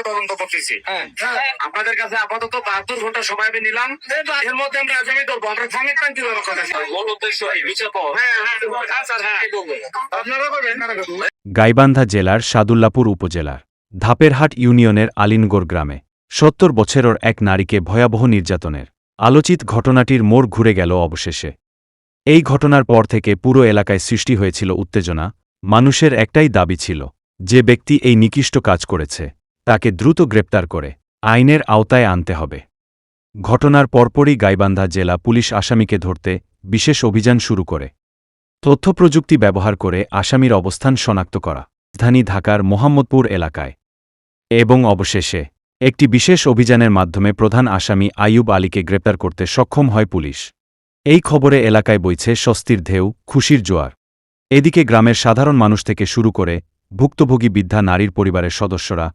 তদন্ত করতেছি। আপনাদের কাছে আপাতত 72 ঘন্টা সময় আমি নিলাম। এর মধ্যে আমরা আসামি ধরবো। আমরা থামিয়ে কিভাবে কথা মূল উদ্দেশ্য এই বিচার পাবো। আপনারা করবেন। গাইবান্ধা জেলার সাদুল্লাপুর উপজেলার ধাপেরহাট ইউনিয়নের আলিনগড় গ্রামে ৭০ বছরের এক নারীকে ভয়াবহ নির্যাতনের আলোচিত ঘটনাটির মোড় ঘুরে গেল অবশেষে। এই ঘটনার পর থেকে পুরো এলাকায় সৃষ্টি হয়েছিল উত্তেজনা। মানুষের একটাই দাবি ছিল, যে ব্যক্তি এই নিকৃষ্ট কাজ করেছে তাকে দ্রুত গ্রেপ্তার করে আইনের আওতায় আনতে হবে। ঘটনার পরপরই গাইবান্ধা জেলা পুলিশ আসামিকে ধরতে বিশেষ অভিযান শুরু করে। তথ্যপ্রযুক্তি ব্যবহার করে আসামির অবস্থান শনাক্ত করা রাজধানী ঢাকার মোহাম্মদপুর এলাকায় এবং অবশেষে একটি বিশেষ অভিযানের মাধ্যমে প্রধান আসামি আইয়ুব আলীকে গ্রেপ্তার করতে সক্ষম হয় পুলিশ। এই খবরে এলাকায় বইছে স্বস্তির ঢেউ, খুশির জোয়ার। এদিকে গ্রামের সাধারণ মানুষ থেকে শুরু করে ভুক্তভোগী বৃদ্ধা নারীর পরিবারের সদস্যরা